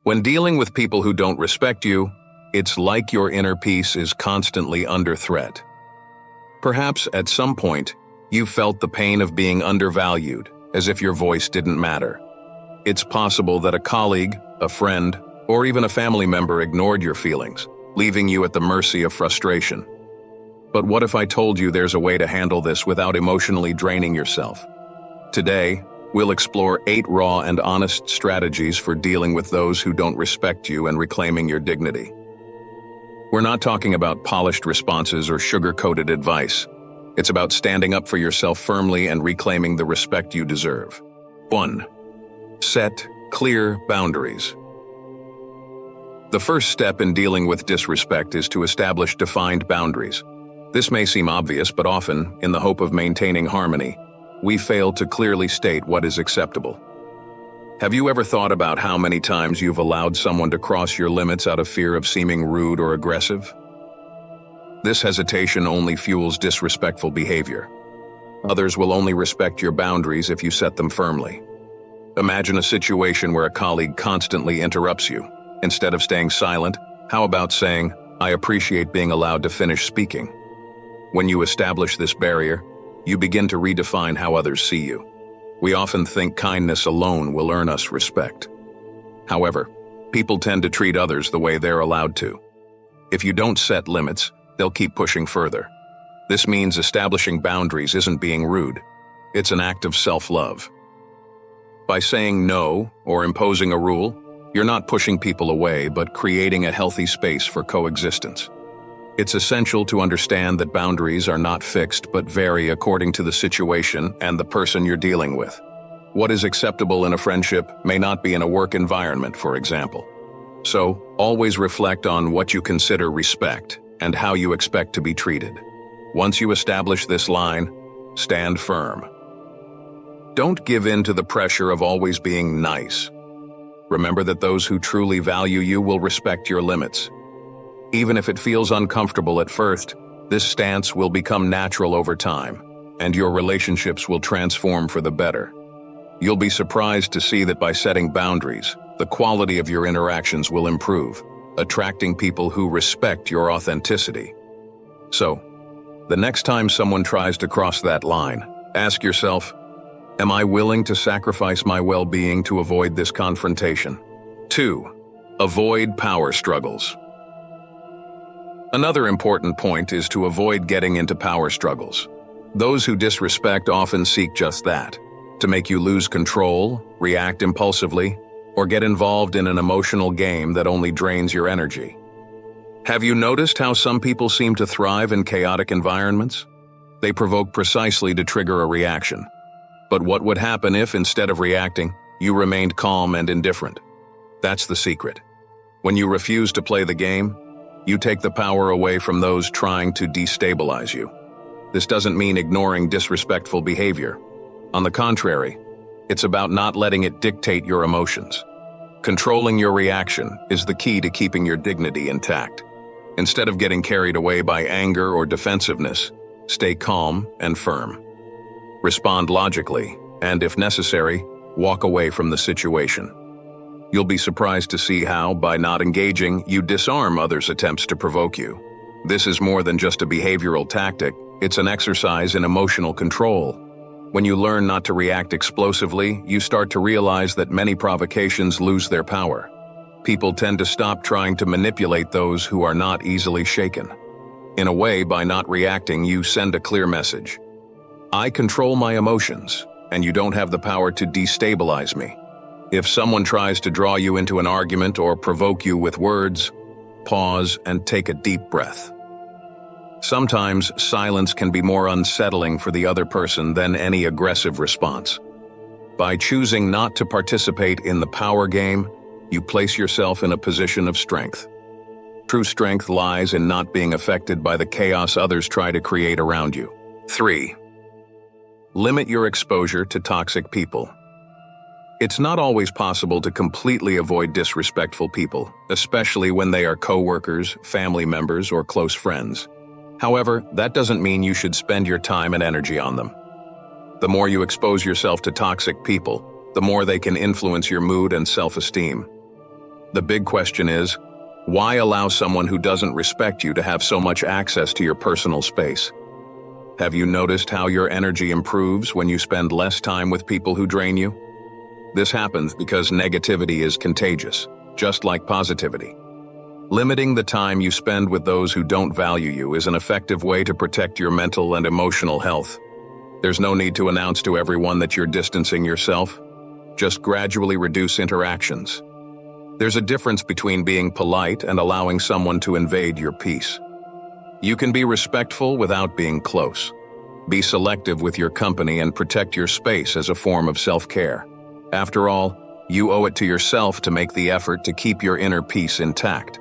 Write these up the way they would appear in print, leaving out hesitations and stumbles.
When dealing with people who don't respect you, it's like your inner peace is constantly under threat. Perhaps at some point, you've felt the pain of being undervalued, as if your voice didn't matter. It's possible that a colleague, a friend, or even a family member ignored your feelings, leaving you at the mercy of frustration. But what if I told you there's a way to handle this without emotionally draining yourself? Today, we'll explore 8 raw and honest strategies for dealing with those who don't respect you and reclaiming your dignity. We're not talking about polished responses or sugar-coated advice. It's about standing up for yourself firmly and reclaiming the respect you deserve. 1. Set clear boundaries. The first step in dealing with disrespect is to establish defined boundaries. This may seem obvious, but often, in the hope of maintaining harmony, we fail to clearly state what is acceptable. Have you ever thought about how many times you've allowed someone to cross your limits out of fear of seeming rude or aggressive? This hesitation only fuels disrespectful behavior. Others will only respect your boundaries if you set them firmly. Imagine a situation where a colleague constantly interrupts you. Instead of staying silent, how about saying, "I appreciate being allowed to finish speaking"? When you establish this barrier, you begin to redefine how others see you. We often think kindness alone will earn us respect. However, people tend to treat others the way they're allowed to. If you don't set limits, they'll keep pushing further. This means establishing boundaries isn't being rude. It's an act of self-love. By saying no or imposing a rule, you're not pushing people away, but creating a healthy space for coexistence. It's essential to understand that boundaries are not fixed but vary according to the situation and the person you're dealing with. What is acceptable in a friendship may not be in a work environment, for example. So, always reflect on what you consider respect and how you expect to be treated. Once you establish this line, stand firm. Don't give in to the pressure of always being nice. Remember that those who truly value you will respect your limits. Even if it feels uncomfortable at first, this stance will become natural over time, and your relationships will transform for the better. You'll be surprised to see that by setting boundaries, the quality of your interactions will improve, attracting people who respect your authenticity. So, the next time someone tries to cross that line, ask yourself, am I willing to sacrifice my well-being to avoid this confrontation? 2. Avoid power struggles. Another important point is to avoid getting into power struggles. Those who disrespect often seek just that, to make you lose control, react impulsively, or get involved in an emotional game that only drains your energy. Have you noticed how some people seem to thrive in chaotic environments? They provoke precisely to trigger a reaction. But what would happen if, instead of reacting, you remained calm and indifferent? That's the secret. When you refuse to play the game, you take the power away from those trying to destabilize you. This doesn't mean ignoring disrespectful behavior. On the contrary, it's about not letting it dictate your emotions. Controlling your reaction is the key to keeping your dignity intact. Instead of getting carried away by anger or defensiveness, stay calm and firm. Respond logically, and if necessary, walk away from the situation. You'll be surprised to see how, by not engaging, you disarm others' attempts to provoke you. This is more than just a behavioral tactic, it's an exercise in emotional control. When you learn not to react explosively, you start to realize that many provocations lose their power. People tend to stop trying to manipulate those who are not easily shaken. In a way, by not reacting, you send a clear message. I control my emotions, and you don't have the power to destabilize me. If someone tries to draw you into an argument or provoke you with words, pause and take a deep breath. Sometimes silence can be more unsettling for the other person than any aggressive response. By choosing not to participate in the power game, you place yourself in a position of strength. True strength lies in not being affected by the chaos others try to create around you. 3. Limit your exposure to toxic people. It's not always possible to completely avoid disrespectful people, especially when they are coworkers, family members, or close friends. However, that doesn't mean you should spend your time and energy on them. The more you expose yourself to toxic people, the more they can influence your mood and self-esteem. The big question is, why allow someone who doesn't respect you to have so much access to your personal space? Have you noticed how your energy improves when you spend less time with people who drain you? This happens because negativity is contagious, just like positivity. Limiting the time you spend with those who don't value you is an effective way to protect your mental and emotional health. There's no need to announce to everyone that you're distancing yourself. Just gradually reduce interactions. There's a difference between being polite and allowing someone to invade your peace. You can be respectful without being close. Be selective with your company and protect your space as a form of self-care. After all, you owe it to yourself to make the effort to keep your inner peace intact.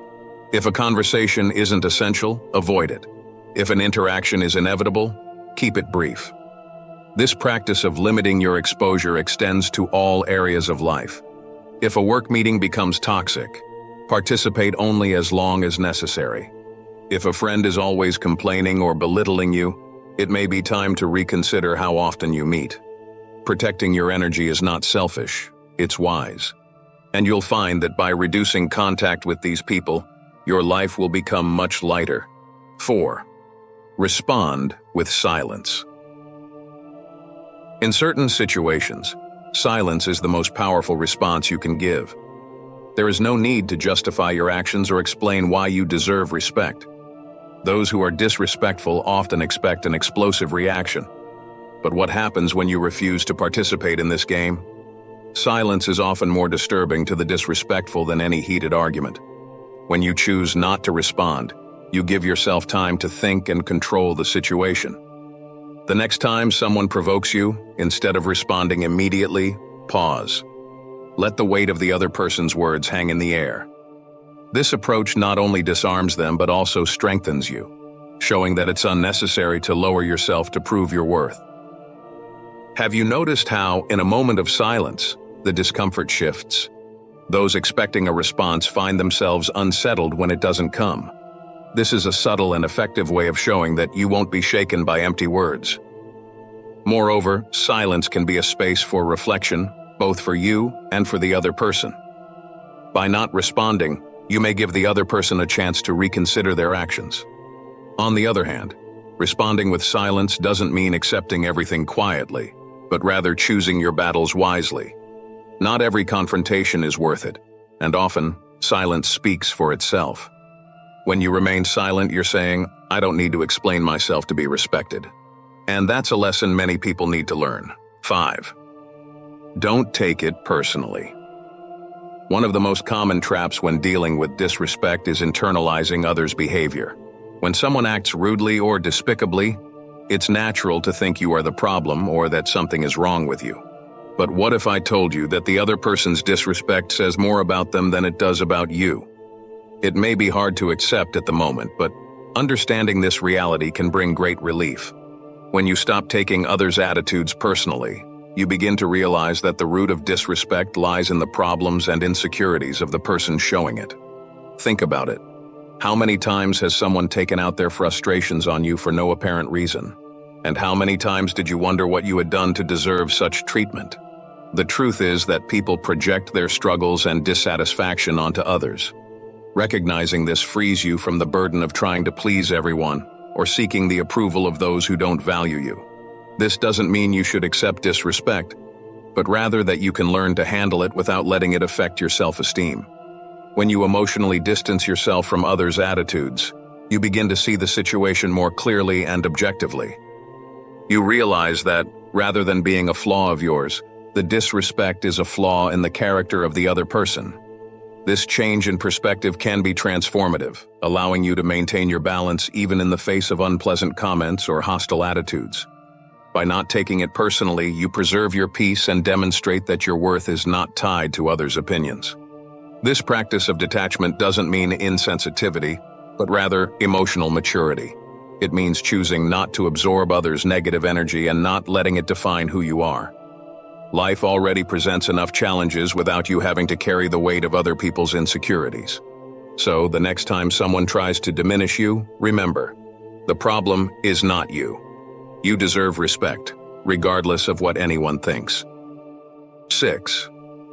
If a conversation isn't essential, avoid it. If an interaction is inevitable, keep it brief. This practice of limiting your exposure extends to all areas of life. If a work meeting becomes toxic, participate only as long as necessary. If a friend is always complaining or belittling you, it may be time to reconsider how often you meet. Protecting your energy is not selfish, it's wise. And you'll find that by reducing contact with these people, your life will become much lighter. 4. Respond with silence. In certain situations, silence is the most powerful response you can give. There is no need to justify your actions or explain why you deserve respect. Those who are disrespectful often expect an explosive reaction. But what happens when you refuse to participate in this game? Silence is often more disturbing to the disrespectful than any heated argument. When you choose not to respond, you give yourself time to think and control the situation. The next time someone provokes you, instead of responding immediately, pause. Let the weight of the other person's words hang in the air. This approach not only disarms them but also strengthens you, showing that it's unnecessary to lower yourself to prove your worth. Have you noticed how, in a moment of silence, the discomfort shifts? Those expecting a response find themselves unsettled when it doesn't come. This is a subtle and effective way of showing that you won't be shaken by empty words. Moreover, silence can be a space for reflection, both for you and for the other person. By not responding, you may give the other person a chance to reconsider their actions. On the other hand, responding with silence doesn't mean accepting everything quietly, but rather choosing your battles wisely. Not every confrontation is worth it, and often, silence speaks for itself. When you remain silent, you're saying, "I don't need to explain myself to be respected." And that's a lesson many people need to learn. 5. Don't take it personally. One of the most common traps when dealing with disrespect is internalizing others' behavior. When someone acts rudely or despicably, it's natural to think you are the problem or that something is wrong with you. But what if I told you that the other person's disrespect says more about them than it does about you? It may be hard to accept at the moment, but understanding this reality can bring great relief. When you stop taking others' attitudes personally, you begin to realize that the root of disrespect lies in the problems and insecurities of the person showing it. Think about it. How many times has someone taken out their frustrations on you for no apparent reason? And how many times did you wonder what you had done to deserve such treatment? The truth is that people project their struggles and dissatisfaction onto others. Recognizing this frees you from the burden of trying to please everyone or seeking the approval of those who don't value you. This doesn't mean you should accept disrespect, but rather that you can learn to handle it without letting it affect your self-esteem. When you emotionally distance yourself from others' attitudes, you begin to see the situation more clearly and objectively. You realize that, rather than being a flaw of yours, the disrespect is a flaw in the character of the other person. This change in perspective can be transformative, allowing you to maintain your balance even in the face of unpleasant comments or hostile attitudes. By not taking it personally, you preserve your peace and demonstrate that your worth is not tied to others' opinions. This practice of detachment doesn't mean insensitivity, but rather emotional maturity. It means choosing not to absorb others' negative energy and not letting it define who you are. Life already presents enough challenges without you having to carry the weight of other people's insecurities. So, the next time someone tries to diminish you, remember, the problem is not you. You deserve respect, regardless of what anyone thinks. 6.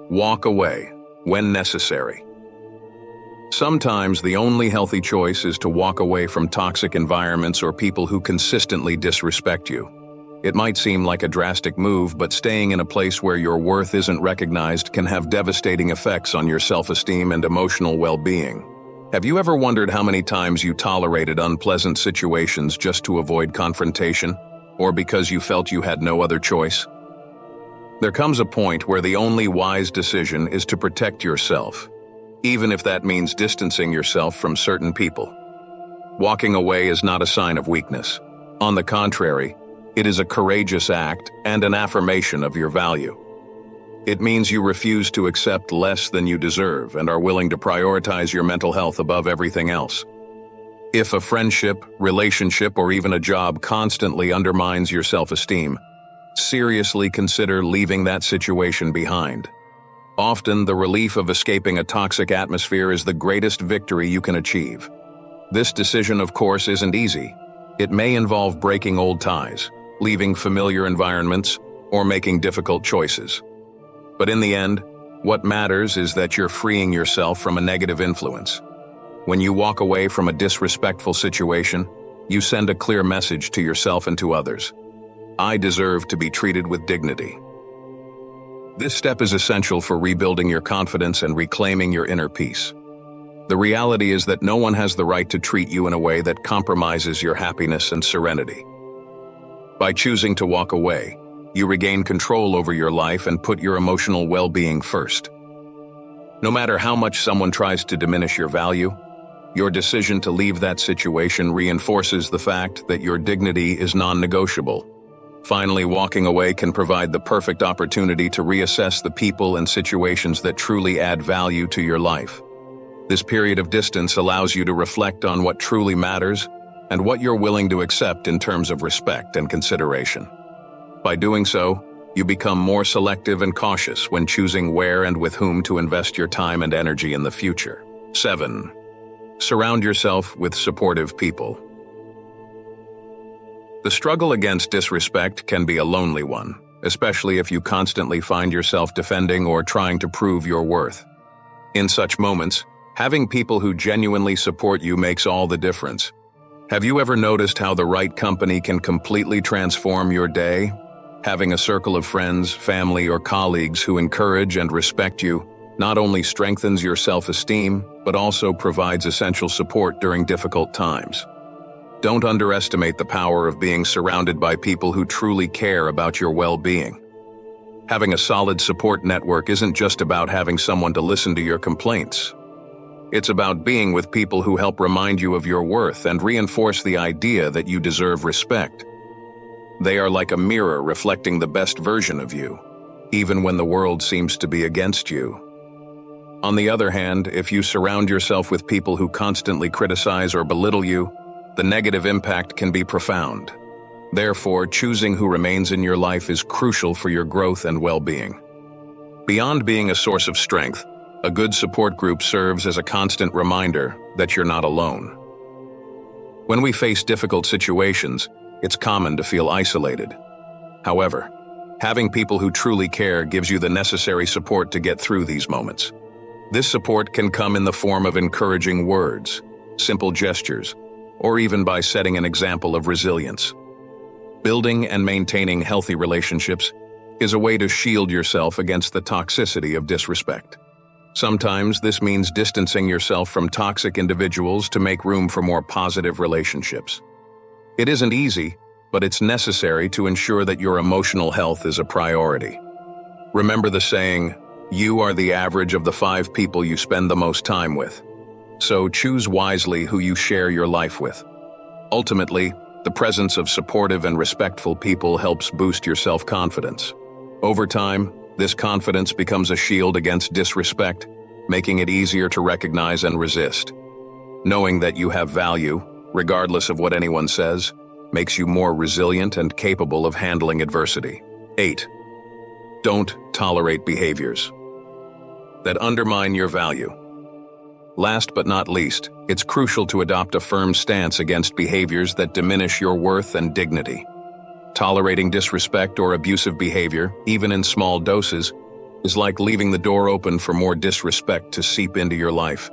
Walk away when necessary. Sometimes the only healthy choice is to walk away from toxic environments or people who consistently disrespect you. It might seem like a drastic move, but staying in a place where your worth isn't recognized can have devastating effects on your self-esteem and emotional well-being. Have you ever wondered how many times you tolerated unpleasant situations just to avoid confrontation, or because you felt you had no other choice? There comes a point where the only wise decision is to protect yourself, even if that means distancing yourself from certain people. Walking away is not a sign of weakness. On the contrary, it is a courageous act and an affirmation of your value. It means you refuse to accept less than you deserve and are willing to prioritize your mental health above everything else. If a friendship, relationship, or even a job constantly undermines your self-esteem, seriously consider leaving that situation behind. Often, the relief of escaping a toxic atmosphere is the greatest victory you can achieve. This decision, of course, isn't easy. It may involve breaking old ties, leaving familiar environments, or making difficult choices. But in the end, what matters is that you're freeing yourself from a negative influence. When you walk away from a disrespectful situation, you send a clear message to yourself and to others. I deserve to be treated with dignity. This step is essential for rebuilding your confidence and reclaiming your inner peace. The reality is that no one has the right to treat you in a way that compromises your happiness and serenity. By choosing to walk away, you regain control over your life and put your emotional well-being first. No matter how much someone tries to diminish your value, your decision to leave that situation reinforces the fact that your dignity is non-negotiable. Finally, walking away can provide the perfect opportunity to reassess the people and situations that truly add value to your life. This period of distance allows you to reflect on what truly matters and what you're willing to accept in terms of respect and consideration. By doing so, you become more selective and cautious when choosing where and with whom to invest your time and energy in the future. 7. Surround yourself with supportive people. The struggle against disrespect can be a lonely one, especially if you constantly find yourself defending or trying to prove your worth. In such moments, having people who genuinely support you makes all the difference. Have you ever noticed how the right company can completely transform your day? Having a circle of friends, family, or colleagues who encourage and respect you not only strengthens your self-esteem, but also provides essential support during difficult times. Don't underestimate the power of being surrounded by people who truly care about your well-being. Having a solid support network isn't just about having someone to listen to your complaints. It's about being with people who help remind you of your worth and reinforce the idea that you deserve respect. They are like a mirror reflecting the best version of you, even when the world seems to be against you. On the other hand, if you surround yourself with people who constantly criticize or belittle you, the negative impact can be profound. Therefore, choosing who remains in your life is crucial for your growth and well-being. Beyond being a source of strength, a good support group serves as a constant reminder that you're not alone. When we face difficult situations, it's common to feel isolated. However, having people who truly care gives you the necessary support to get through these moments. This support can come in the form of encouraging words, simple gestures, or even by setting an example of resilience. Building and maintaining healthy relationships is a way to shield yourself against the toxicity of disrespect. Sometimes this means distancing yourself from toxic individuals to make room for more positive relationships. It isn't easy, but it's necessary to ensure that your emotional health is a priority. Remember the saying, "You are the average of the 5 people you spend the most time with." So choose wisely who you share your life with. Ultimately, the presence of supportive and respectful people helps boost your self-confidence. Over time, this confidence becomes a shield against disrespect, making it easier to recognize and resist. Knowing that you have value, regardless of what anyone says, makes you more resilient and capable of handling adversity. 8. Don't tolerate behaviors that undermine your value. Last but not least, it's crucial to adopt a firm stance against behaviors that diminish your worth and dignity. Tolerating disrespect or abusive behavior, even in small doses, is like leaving the door open for more disrespect to seep into your life.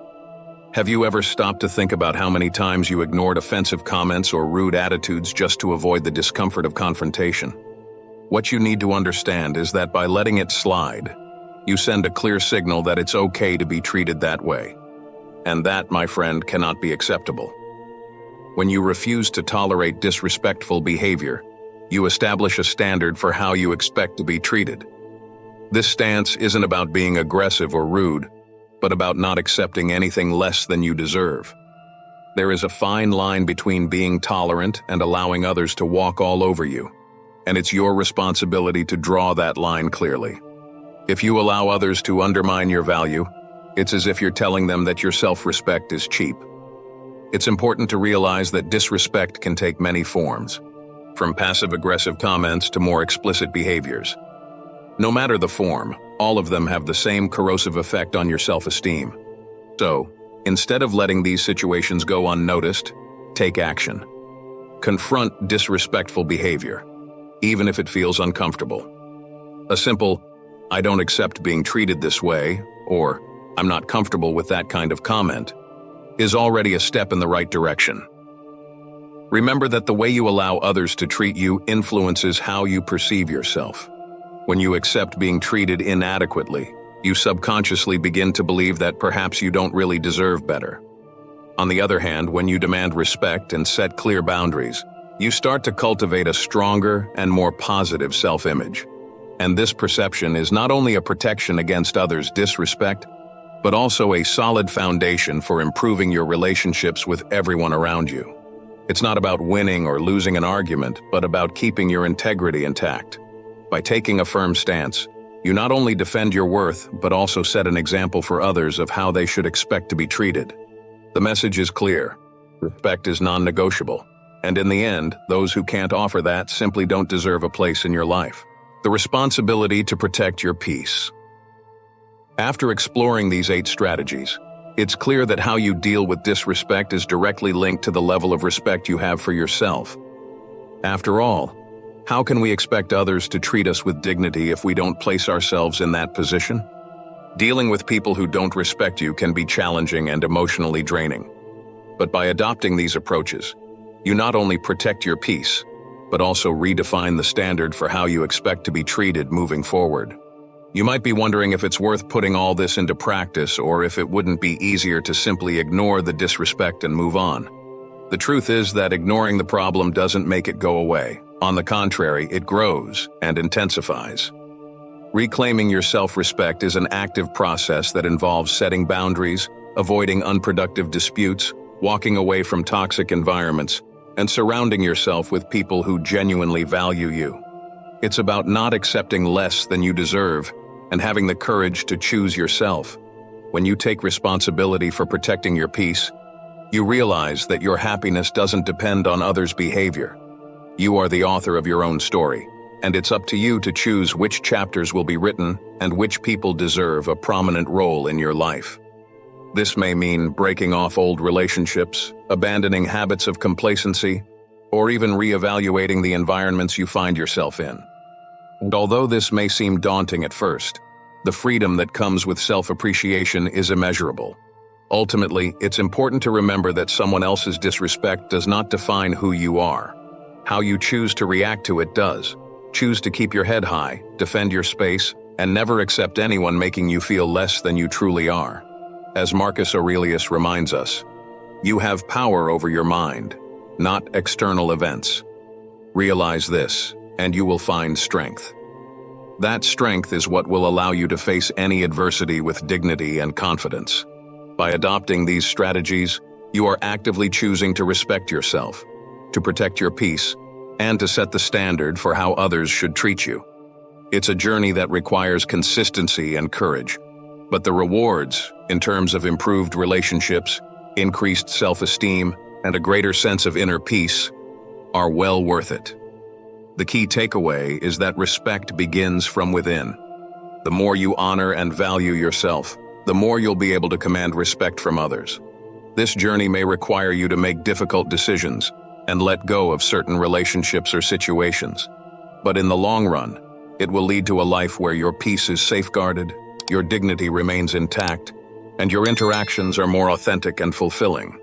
Have you ever stopped to think about how many times you ignored offensive comments or rude attitudes just to avoid the discomfort of confrontation? What you need to understand is that by letting it slide, you send a clear signal that it's okay to be treated that way. And that, my friend, cannot be acceptable. When you refuse to tolerate disrespectful behavior, you establish a standard for how you expect to be treated. This stance isn't about being aggressive or rude, but about not accepting anything less than you deserve. There is a fine line between being tolerant and allowing others to walk all over you, and it's your responsibility to draw that line clearly. If you allow others to undermine your value, it's as if you're telling them that your self-respect is cheap. It's important to realize that disrespect can take many forms, from passive-aggressive comments to more explicit behaviors. No matter the form, all of them have the same corrosive effect on your self-esteem. So, instead of letting these situations go unnoticed, take action. Confront disrespectful behavior, even if it feels uncomfortable. A simple, "I don't accept being treated this way," or "I'm not comfortable with that kind of comment," is already a step in the right direction. Remember that the way you allow others to treat you influences how you perceive yourself. When you accept being treated inadequately, you subconsciously begin to believe that perhaps you don't really deserve better. On the other hand, when you demand respect and set clear boundaries, you start to cultivate a stronger and more positive self-image. And this perception is not only a protection against others' disrespect, but also a solid foundation for improving your relationships with everyone around you. It's not about winning or losing an argument, but about keeping your integrity intact. By taking a firm stance, you not only defend your worth, but also set an example for others of how they should expect to be treated. The message is clear. Respect is non-negotiable. And in the end, those who can't offer that simply don't deserve a place in your life. The responsibility to protect your peace. After exploring these 8 strategies, it's clear that how you deal with disrespect is directly linked to the level of respect you have for yourself. After all, how can we expect others to treat us with dignity if we don't place ourselves in that position? Dealing with people who don't respect you can be challenging and emotionally draining. But by adopting these approaches, you not only protect your peace, but also redefine the standard for how you expect to be treated moving forward. You might be wondering if it's worth putting all this into practice or if it wouldn't be easier to simply ignore the disrespect and move on. The truth is that ignoring the problem doesn't make it go away. On the contrary, it grows and intensifies. Reclaiming your self-respect is an active process that involves setting boundaries, avoiding unproductive disputes, walking away from toxic environments, and surrounding yourself with people who genuinely value you. It's about not accepting less than you deserve and having the courage to choose yourself. When you take responsibility for protecting your peace, you realize that your happiness doesn't depend on others' behavior. You are the author of your own story, and it's up to you to choose which chapters will be written and which people deserve a prominent role in your life. This may mean breaking off old relationships, abandoning habits of complacency, or even reevaluating the environments you find yourself in. And although this may seem daunting at first, the freedom that comes with self-appreciation is immeasurable. Ultimately, it's important to remember that someone else's disrespect does not define who you are. How you choose to react to it does. Choose to keep your head high, defend your space, and never accept anyone making you feel less than you truly are. As Marcus Aurelius reminds us, you have power over your mind, not external events. Realize this, and you will find strength. That strength is what will allow you to face any adversity with dignity and confidence. By adopting these strategies, you are actively choosing to respect yourself, to protect your peace, and to set the standard for how others should treat you. It's a journey that requires consistency and courage, but the rewards, in terms of improved relationships, increased self-esteem, and a greater sense of inner peace, are well worth it. The key takeaway is that respect begins from within. The more you honor and value yourself, the more you'll be able to command respect from others. This journey may require you to make difficult decisions and let go of certain relationships or situations. But in the long run, it will lead to a life where your peace is safeguarded, your dignity remains intact, and your interactions are more authentic and fulfilling.